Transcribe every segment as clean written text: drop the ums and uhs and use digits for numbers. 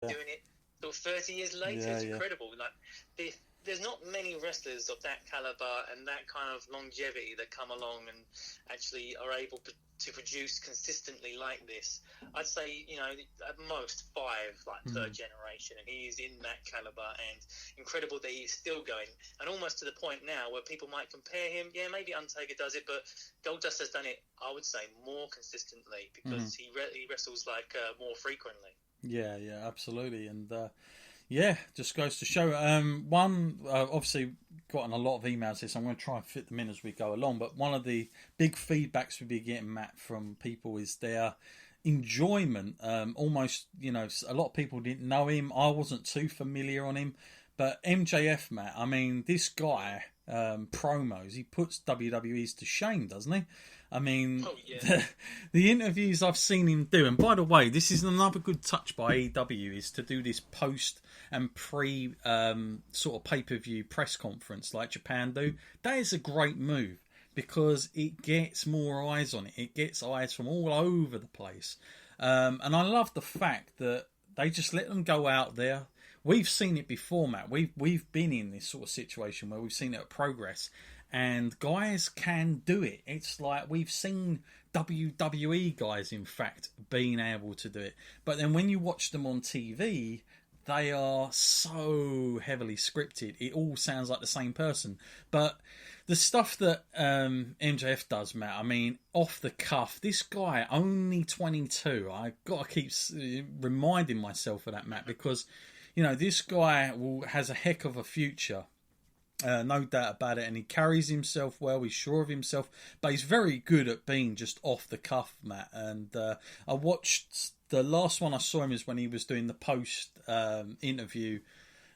doing it sort of 30 years later. It's incredible. Like there's not many wrestlers of that caliber and that kind of longevity that come along and actually are able to produce consistently like this. I'd say, at most 5, like third generation, and he is in that caliber, and incredible that he's still going, and almost to the point now where people might compare him. Yeah, maybe Undertaker does it, but Goldust has done it, I would say, more consistently because he wrestles like more frequently. Yeah, absolutely, and just goes to show. Obviously, gotten a lot of emails here, so I'm going to try and fit them in as we go along. But one of the big feedbacks we've been getting, Matt, from people is their enjoyment. Almost, a lot of people didn't know him. I wasn't too familiar on him, but MJF, Matt. I mean, this guy promos. He puts WWE's to shame, doesn't he? I mean, the interviews I've seen him do, and by the way, this is another good touch by AEW, is to do this post and pre sort of pay-per-view press conference like Japan do. That is a great move because it gets more eyes on it. It gets eyes from all over the place. And I love the fact that they just let them go out there. We've seen it before, Matt. We've been in this sort of situation where we've seen it at Progress, and guys can do it. It's like we've seen WWE guys, in fact, being able to do it. But then when you watch them on TV, they are so heavily scripted. It all sounds like the same person. But the stuff that MJF does, Matt, I mean, off the cuff, this guy, only 22. I've got to keep reminding myself of that, Matt, because, this guy has a heck of a future. No doubt about it, and he carries himself well. He's sure of himself, but he's very good at being just off the cuff, Matt. And I watched the last one I saw him is when he was doing the post interview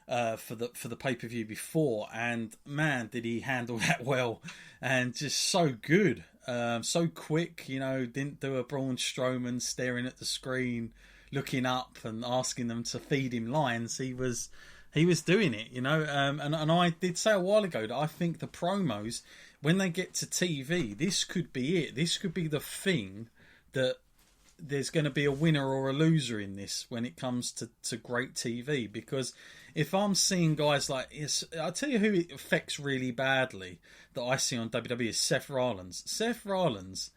for the pay per view before, and man, did he handle that well, and just so good, so quick. Didn't do a Braun Strowman staring at the screen, looking up and asking them to feed him lines. He was doing it, and I did say a while ago that I think the promos, when they get to TV, this could be it. This could be the thing that there's going to be a winner or a loser in this when it comes to great TV. Because if I'm seeing guys like, I'll tell you who it affects really badly that I see on WWE is Seth Rollins. Seth Rollins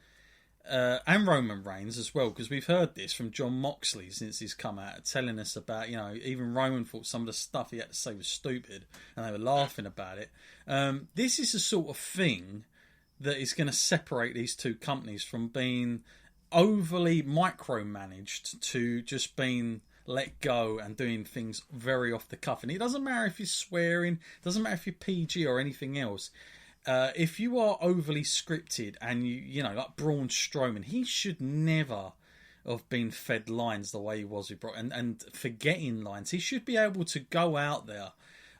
and Roman Reigns as well, because we've heard this from John Moxley since he's come out, telling us about, even Roman thought some of the stuff he had to say was stupid, and they were laughing about it. This is the sort of thing that is going to separate these two companies from being overly micromanaged to just being let go and doing things very off the cuff. And it doesn't matter if you're swearing, it doesn't matter if you're PG or anything else. If you are overly scripted and you like Braun Strowman, he should never have been fed lines the way he was with Brock and forgetting lines. He should be able to go out there.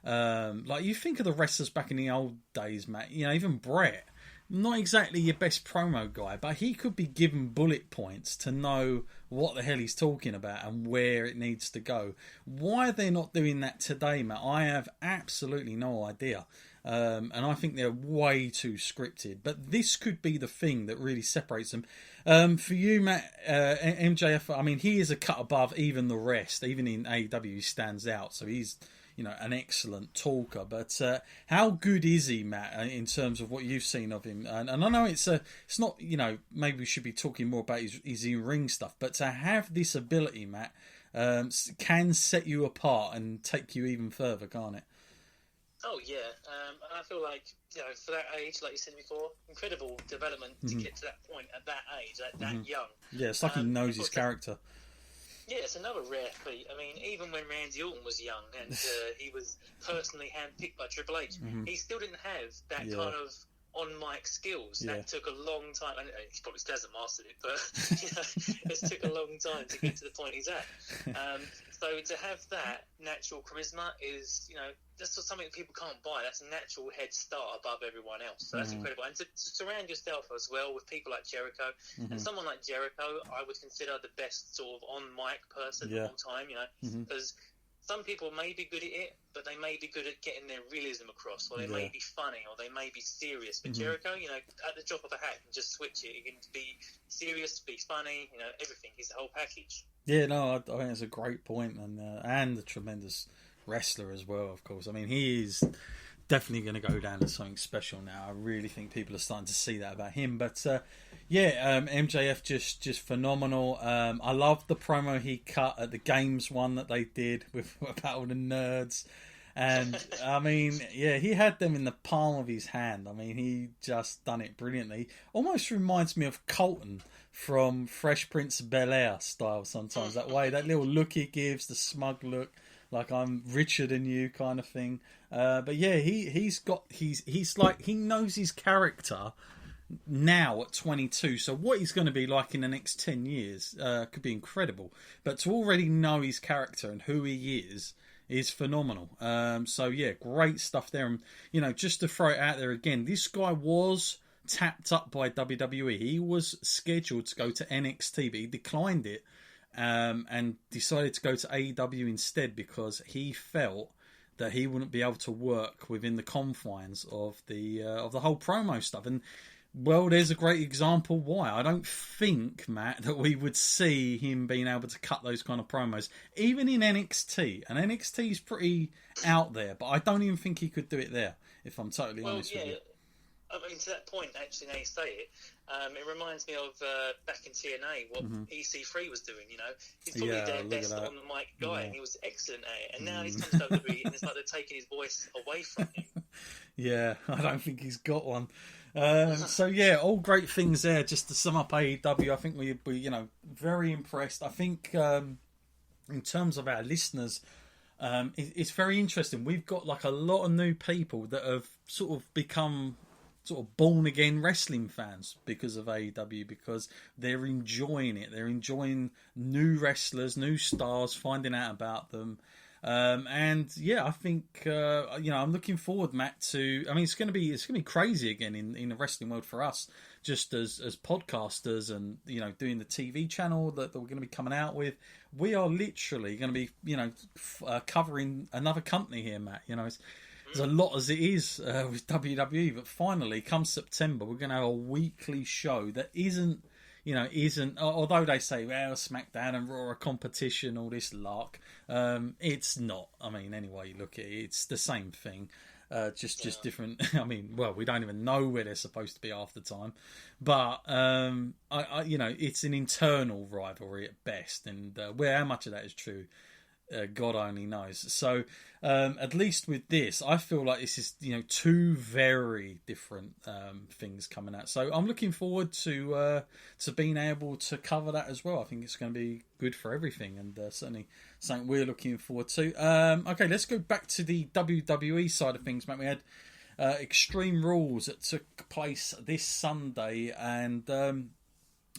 Like you think of the wrestlers back in the old days, Matt, even Brett, not exactly your best promo guy, but he could be given bullet points to know what the hell he's talking about and where it needs to go. Why they're not doing that today, Matt, I have absolutely no idea. And I think they're way too scripted. But this could be the thing that really separates them. For you, Matt, MJF, I mean, he is a cut above even the rest. Even in AEW, he stands out. So he's, an excellent talker. But how good is he, Matt, in terms of what you've seen of him? And I know it's not, maybe we should be talking more about his in-ring stuff. But to have this ability, Matt, can set you apart and take you even further, can't it? Oh yeah, I feel like for that age, like you said before, incredible development to get to that point at that age, that young. Yeah, it's like he knows his character. Yeah, it's another rare feat. I mean, even when Randy Orton was young and he was personally handpicked by Triple H, he still didn't have that kind of on-mic skills. That took a long time. And he probably still hasn't mastered it, but it took a long time to get to the point he's at. So to have that natural charisma is, that's something that people can't buy. That's a natural head start above everyone else. So that's incredible. And to surround yourself as well with people like Jericho, and someone like Jericho, I would consider the best sort of on-mic person of all time, because some people may be good at it, but they may be good at getting their realism across, or they may be funny, or they may be serious. But Jericho, at the drop of a hat, can just switch it. He can be serious, be funny, everything. He's the whole package. Yeah, no, I think it's a great point, and a tremendous wrestler as well. Of course, I mean he is definitely going to go down as something special now. I really think people are starting to see that about him. But MJF just phenomenal. I love the promo he cut at the games one that they did with Battle of the Nerds. And I mean, yeah, he had them in the palm of his hand. I mean, he just done it brilliantly. Almost reminds me of Colton from Fresh Prince of Bel-Air style sometimes. That way, that little look he gives, the smug look, like I'm richer than you kind of thing. But yeah, he's like, he knows his character now at 22. So what he's going to be like in the next 10 years could be incredible. But to already know his character and who he is phenomenal. So yeah, great stuff there. And just to throw it out there again, this guy was tapped up by WWE. He was scheduled to go to NXT, but he declined it and decided to go to AEW instead because he felt that he wouldn't be able to work within the confines of the whole promo stuff. And well, there's a great example why. I don't think, Matt, that we would see him being able to cut those kind of promos, even in NXT. And NXT is pretty out there, but I don't even think he could do it there, if I'm totally honest with you. I mean, to that point, actually, now you say it, it reminds me of back in TNA, what EC3 was doing, He's probably their best on the mic guy, and he was excellent at it. And now he's come to WWE, and it's like they're taking his voice away from him. Yeah, I don't think he's got one. So yeah, all great things there. Just to sum up AEW, I think we very impressed. I think in terms of our listeners, it's very interesting. We've got like a lot of new people that have sort of become sort of born again wrestling fans because of AEW, because they're enjoying it. They're enjoying new wrestlers, new stars, finding out about them. And yeah, I think I'm looking forward, Matt, to. I mean, it's going to be crazy again in the wrestling world for us, just as podcasters, and doing the TV channel that we're going to be coming out with. We are literally going to be covering another company here, Matt. There's a lot as it is with WWE, but finally, come September, we're going to have a weekly show that isn't. Although they say, well, SmackDown and Raw are competition, all this lark, it's not. I mean, anyway, you look at it, it's the same thing, just different. I mean, well, we don't even know where they're supposed to be half the time, but it's an internal rivalry at best, and how much of that is true, God only knows. So at least with this, I feel like this is two very different things coming out. So I'm looking forward to being able to cover that as well. I think it's going to be good for everything, and certainly something we're looking forward to. Okay, let's go back to the WWE side of things, mate. We had Extreme Rules that took place this Sunday, and when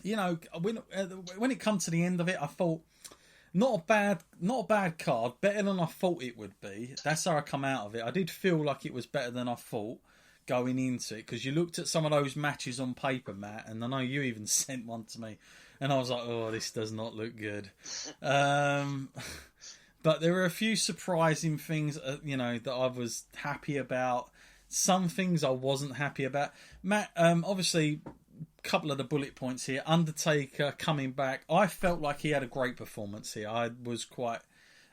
it comes to the end of it, I thought. Not a bad card. Better than I thought it would be. That's how I come out of it. I did feel like it was better than I thought going into it, because you looked at some of those matches on paper, Matt, and I know you even sent one to me, and I was like, oh, this does not look good. But there were a few surprising things, that I was happy about. Some things I wasn't happy about. Matt, obviously. Couple of the bullet points here. Undertaker coming back. I felt like he had a great performance here. I was quite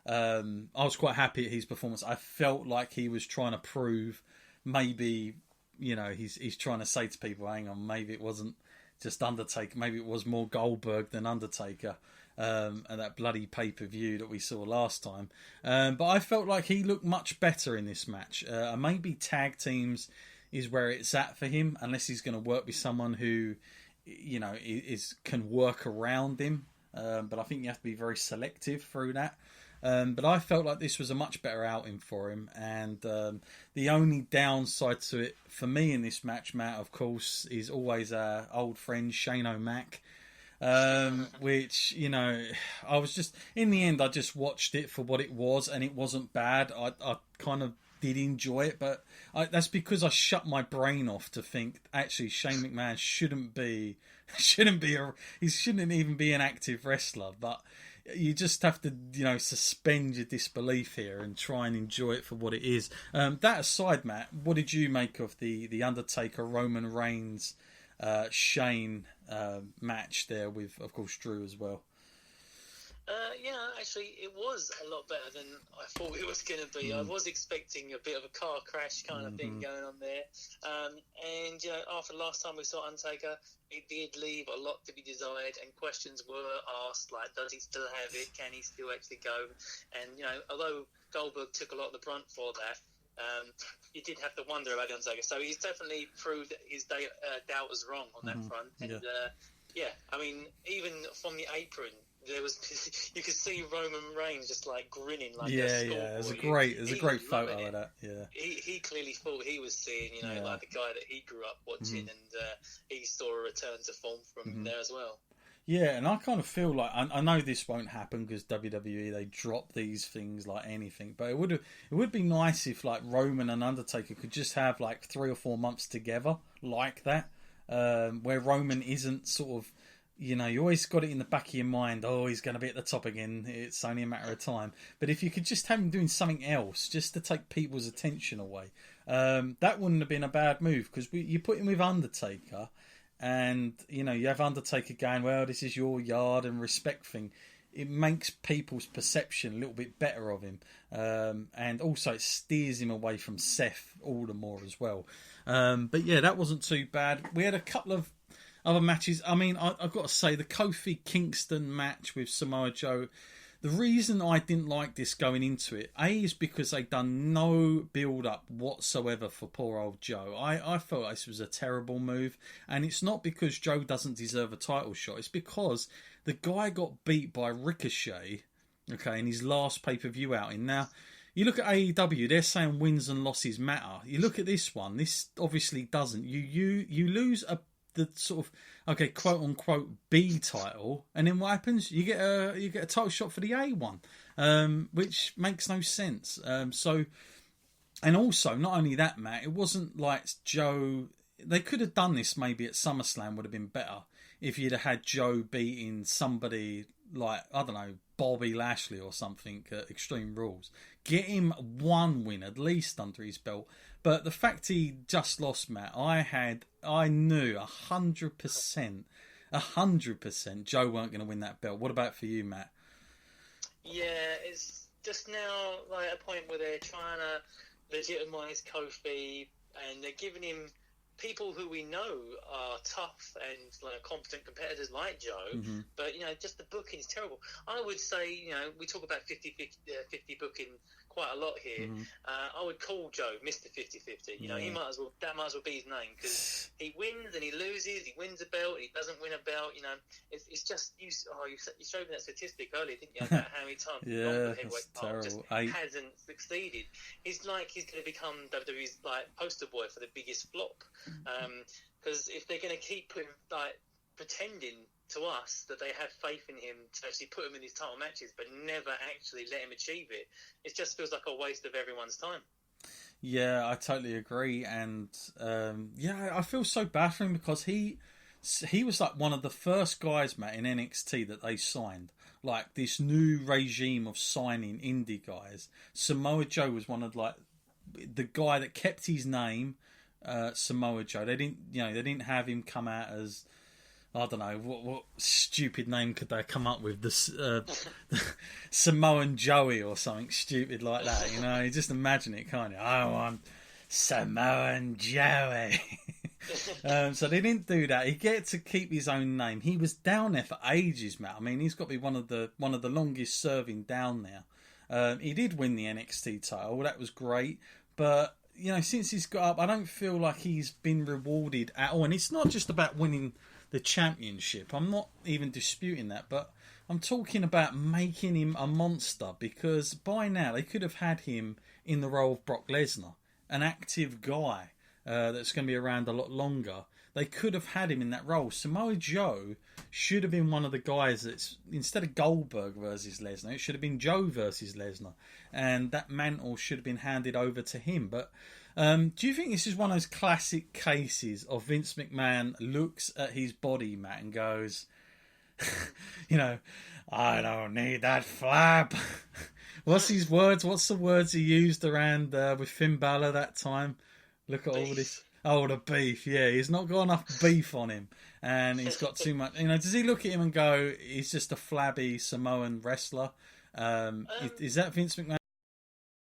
happy at his performance. I felt like he was trying to prove, maybe, he's trying to say to people, hang on, maybe it wasn't just Undertaker. Maybe it was more Goldberg than Undertaker. And that bloody pay-per-view that we saw last time. But I felt like he looked much better in this match. Maybe tag teams is where it's at for him, unless he's going to work with someone who, can work around him. But I think you have to be very selective through that. But I felt like this was a much better outing for him. And the only downside to it for me in this match, Matt, of course, is always our old friend Shane O'Mac. Which, I was just, in the end, I just watched it for what it was, and it wasn't bad. I kind of did enjoy it, but that's because I shut my brain off to think actually Shane McMahon shouldn't even be an active wrestler. But you just have to suspend your disbelief here and try and enjoy it for what it is. That aside, Matt, what did you make of the Undertaker Roman Reigns Shane match there with, of course, Drew as well? Actually, it was a lot better than I thought it was going to be. I was expecting a bit of a car crash kind of thing going on there. And, after the last time we saw Undertaker, it did leave a lot to be desired, and questions were asked, like, does he still have it? Can he still actually go? And, although Goldberg took a lot of the brunt for that, you did have to wonder about the Undertaker. So he's definitely proved his doubt was wrong on that front. And, I mean, even from the apron, there was you could see Roman Reigns just like grinning like it was a great photo of that. He clearly thought he was seeing like the guy that he grew up watching, and he saw a return to form from him there as well. Yeah, and I kind of feel like I know this won't happen because WWE, they drop these things like anything, but it would be nice if like Roman and Undertaker could just have like 3 or 4 months together like that, where Roman isn't sort of, you always got it in the back of your mind, oh, he's going to be at the top again, it's only a matter of time. But if you could just have him doing something else, just to take people's attention away, that wouldn't have been a bad move, because you put him with Undertaker, and, you have Undertaker going, well, this is your yard and respect thing. It makes people's perception a little bit better of him. And also it steers him away from Seth all the more as well. But yeah, that wasn't too bad. We had a couple of other matches. I mean, I've got to say, the Kofi Kingston match with Samoa Joe, the reason I didn't like this going into it, is because they'd done no build-up whatsoever for poor old Joe. I felt this was a terrible move, and it's not because Joe doesn't deserve a title shot. It's because the guy got beat by Ricochet, in his last pay-per-view outing. Now, you look at AEW, they're saying wins and losses matter. You look at this one, this obviously doesn't. You lose the sort of quote unquote B title, and then what happens? You get a title shot for the A one, which makes no sense. And also, not only that, Matt, it wasn't like Joe. They could have done this maybe at SummerSlam, would have been better if you'd have had Joe beating somebody like, I don't know, Bobby Lashley or something at Extreme Rules. Get him one win at least under his belt. But the fact he just lost, Matt, I knew 100% Joe weren't going to win that belt. What about for you, Matt? Yeah, it's just now like a point where they're trying to legitimise Kofi, and they're giving him people who we know are tough and competent competitors like Joe, but just the booking is terrible. I would say we talk about 50-50 booking quite a lot here. I would call Joe Mr. 50-50. He might as well be his name, because he wins and he loses. He wins a belt, he doesn't win a belt. It's just you showed me that statistic earlier, didn't you? About how many times the heavyweight title just hasn't succeeded. He's going to become WWE's poster boy for the biggest flop. Because if they're going to keep pretending to us that they have faith in him to actually put him in these title matches, but never actually let him achieve it, it just feels like a waste of everyone's time. Yeah, I totally agree, and I feel so bad for him, because he was like one of the first guys, Matt, in NXT that they signed. Like this new regime of signing indie guys. Samoa Joe was one of the guy that kept his name. Samoa Joe. They didn't have him come out as, I don't know, what stupid name could they come up with? The Samoan Joey or something stupid like that. You just imagine it, can't you? Oh, I'm Samoan Joey. So they didn't do that. He gets to keep his own name. He was down there for ages, Matt. I mean, he's got to be one of the longest serving down there. He did win the NXT title. That was great, but since he's got up, I don't feel like he's been rewarded at all. And it's not just about winning the championship. I'm not even disputing that, but I'm talking about making him a monster, because by now they could have had him in the role of Brock Lesnar, an active guy that's going to be around a lot longer. They could have had him in that role. Samoa Joe should have been one of the guys that's, instead of Goldberg versus Lesnar, it should have been Joe versus Lesnar. And that mantle should have been handed over to him. But do you think this is one of those classic cases of Vince McMahon looks at his body, Matt, and goes, I don't need that flap. What's his words? What's the words he used around with Finn Balor that time? Look at all this. Oh, the beef, yeah. He's not got enough beef on him. And he's got too much... does he look at him and go, he's just a flabby Samoan wrestler? Is that Vince McMahon